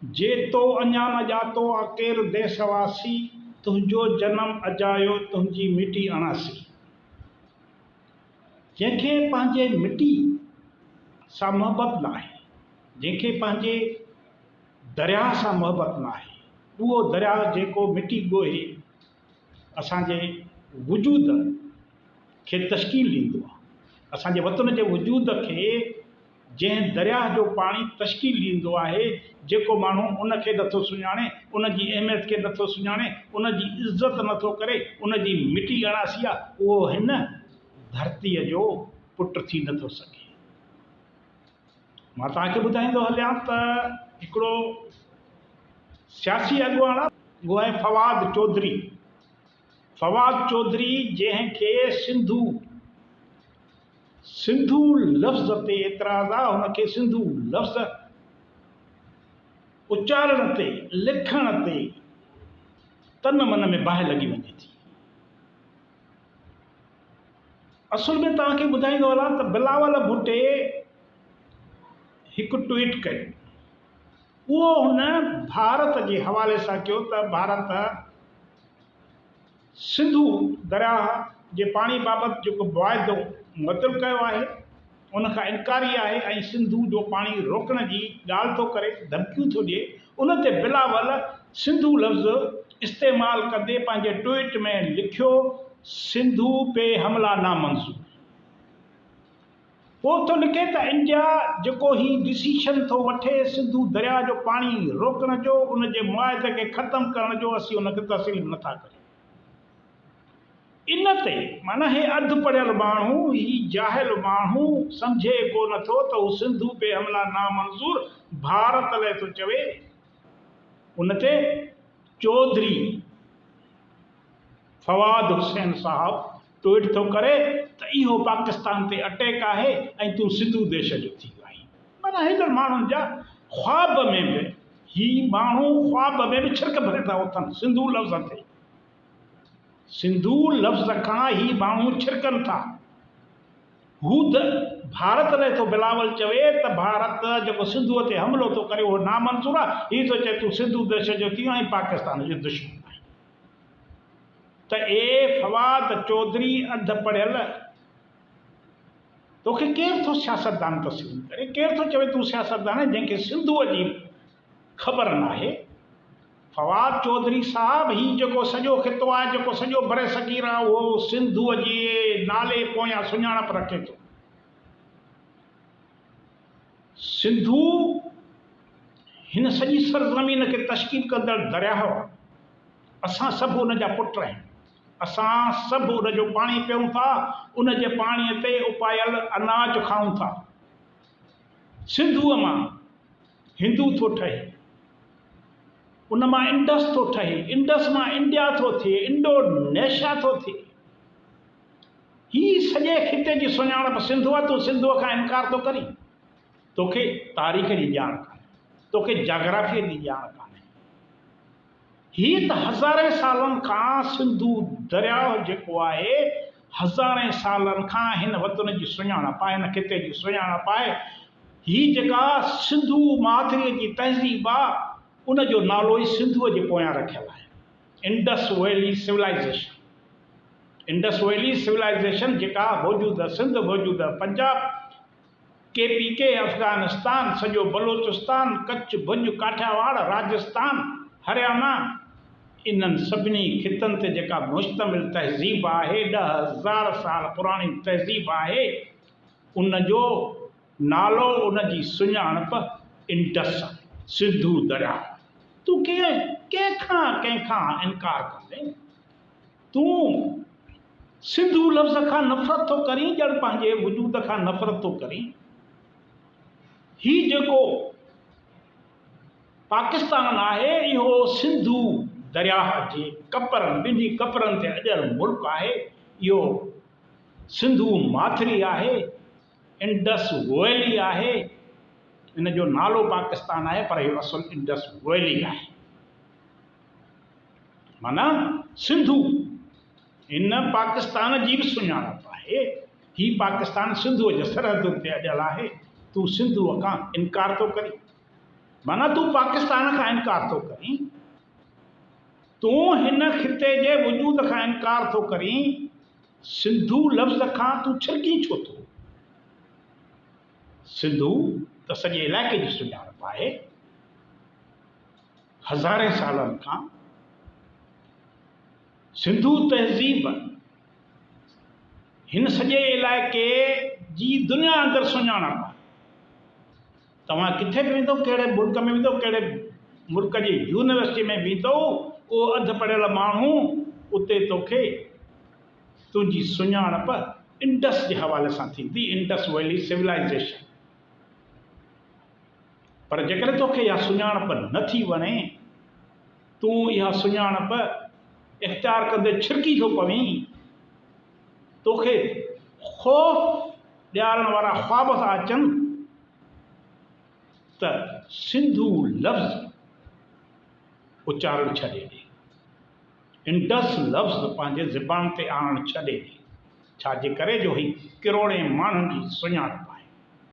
जे तो अञा न ॼातो आ केरु देशवासी, तुंहिंजो जनम अजायो तुंहिंजी मिटी अणासी। जंहिंखे पंहिंजे मिटी सां मोहबत न आहे, जंहिंखे पंहिंजे दरिया सां मोहबत न आहे, उहो दरिया जेको मिटी ॻोहे असांजे वजूद खे तश्कील ॾींदो आहे। असांजे वतन जे वजूद खे जंहिं दरिया जो पाणी तश्कील ॾींदो आहे, जेको माण्हू उनखे नथो सुञाणे, उनजी अहमियत खे नथो सुञाणे, उनजी इज़त नथो करे, उनजी मिटी अणासी आहे, उहो हिन धरतीअ जो पुटु थी नथो सघे। मां तव्हांखे ॿुधाईंदो हलियां त हिकिड़ो सियासी अॻुवान आहे, उहो आहे फवाद चौधरी। फवाद चौधरी जंहिंखे सिंधू लफ़्ज़ ते एतिराज़ आहे, हुनखे सिंधू लफ़्ज़ उचारण ते, लिखण ते तन मन में बाहि लॻी वञे थी। असुल में तव्हांखे ॿुधाईंदो हलां त बिलावल भुट्टे हिकु ट्वीट कयो, उहो हुन भारत जे हवाले सां कयो त भारत सिंधू दरिया जे पाणी बाबति जेको मुआहिदो मुअत्तल कयो आहे, उनखां इनकारी आहे ऐं सिंधू जो पाणी रोकण जी ॻाल्हि थो करे, धमकियूं थो ॾिए। उन ते बिलावल सिंधू लफ़्ज़ इस्तेमालु कंदे पंहिंजे ट्वीट में लिखियो, सिंधू पे हमला नामंज़ूर। पोइ थो लिखे त इंडिया जेको ही डिसीशन थो वठे सिंधू दरिया जो पाणी रोकण जो, उनजे मुआहिदे खे ख़तमु करण जो, असीं उनखे तस्लीम नथा करियूं। इन ते माना हे अधु पढ़ियल माण्हू, ही जाहिल माण्हू सम्झे को नथो त हू सिंधू पे हमला नामंज़ूर भारत लाइ थो चवे। उन ते चौधरी फवाद हुसैन साहब ट्वीट थो करे त इहो पाकिस्तान ते अटैक आहे ऐं तूं सिंधू देश जो थी वियो आहीं। माना हेॾनि माण्हुनि जा ख्वाब में बि, ही माण्हू ख्वाब में बि छिरक भरे था उथनि सिंधू लफ़्ज़ ते। सिंधू लफ़्ज़ खां ही माण्हू छिरकनि था। हू भारत लाइ थो बिलावल चवे त भारत जेको सिंधूअ ते हमिलो थो करे उहो नामंज़ूर आहे, हीअ थो चए तूं सिंधू देश जो थी ऐं पाकिस्तान जो दुश्मन आहे। त ए फवाद चौधरी अधु पढ़ियल, तोखे केरु थो सियासतदान तस्लीम करे? केरु थो चवे तूं सियासतदान आहे जंहिंखे सिंधूअ जी ख़बर न आहे? फवाद चौधरी साहब ही जेको सॼो ख़ितो आहे, जेको सॼो बरे सगीर आहे, उहो सिंधूअ जे नाले पोयां सुञाणप रखे थो। सिंधू हिन सॼी सरज़मीन खे तश्कील कंदड़ दरिया आहे। असां सभु उन जा पुट आहियूं। असां सभु उन जो पाणी पियूं था, उन जे पाणीअ ते उपायल अनाज खाऊं था। सिंधूअ मां हिंदू थो ठहे, उन मां इंडस थो ठहे, इंडस मां इंडिया थो थिए, इंडोनेशिया थो थिए। ही सॼे खिते जी सुञाणप सिंधू आहे। तूं सिंधूअ खां इनकार थो करीं? तोखे तारीख़ जी ॼाण कान्हे, तोखे जाग्राफीअ जी ॼाण कान्हे। ही त हज़ारे सालनि खां सिंधू दरिया जेको आहे, हज़ारे सालनि खां हिन वतन जी सुञाणप आहे, हिन खिते जी सुञाणप आहे। ही जेका सिंधू माथिरीअ जी तहज़ीब आहे, उन जो नालो ई सिंधूअ जे पोयां रखियलु आहे, Indus valley civilisation. Indus valley civilisation जेका मौजूदु सिंध, मौजूदु पंजाब, KPK अफ़गानिस्तान, सॼो बलोचिस्तान, कच्छ, भुज, काठियावाड़, राजस्थान, हरियाणा, इन्हनि सभिनी खितनि ते जेका मुश्तमिल तहज़ीब आहे, 10,000 साल पुराणी तहज़ीब आहे, उन जो नालो, उन जी सुञाणप इंडस, सिंधू दरिया। तूं कंहिंखां इनकार कंदे? तूं सिंधू लफ़्ज़ खां नफ़रत थो करीं, ॼण पंहिंजे वजूद खां नफ़रत थो करीं। ही जेको पाकिस्तान आहे, इहो सिंधू दरिया जे कपरनि, ॿिन्ही कपरनि ते अॼु मुल्क आहे। इहो सिंधू माथिरी आहे, इंडस वैली आहे। इन जो नालो पाकिस्तान आहे, पर इहो असुल इंडस वैली आहे। माना सिंधू इन पाकिस्तान जी बि सुञाणप आहे। ही पाकिस्तान सिंधूअ जे सरहदुनि ते अॼुकल्ह आहे। तूं सिंधूअ खां इनकार थो करीं? माना तूं पाकिस्तान खां इनकार थो करीं, तूं हिन खिते जे वजूद खां इनकार थो करीं, सिंधू लफ़्ज़ खां तूं छिरकी छो थो? सिंधू त सॼे इलाइक़े जी सुञाणप आहे, हज़ारे सालनि खां सिंधू तहज़ीब हिन सॼे इलाइक़े जी दुनिया अंदरि सुञाणप आहे। तव्हां किथे बि वेंदो, कहिड़े मुल्क में वेंदो, कहिड़े मुल्क जी यूनिवर्सिटी में वेंदो, उहो अधु पढ़ियल माण्हू उते तोखे तुंहिंजी सुञाणप इंडस जे हवाले सां थींदी, इंडस वैली सिविलाइज़ेशन। पर जेकॾहिं तोखे इहा सुञाणप नथी वणे, तूं इहा सुञाणप इख़्तियार कंदे छिरकी थो पवीं, तोखे ख़ौफ़ ॾियारण वारा ख़्वाब था अचनि त सिंधू लफ़्ज़ उचारण छॾे ॾे, इंडस लफ़्ज़ पंहिंजे ज़बान ते आणणु छॾे ॾे। छाजे करे जो ही किरोड़े माण्हुनि जी सुञाणप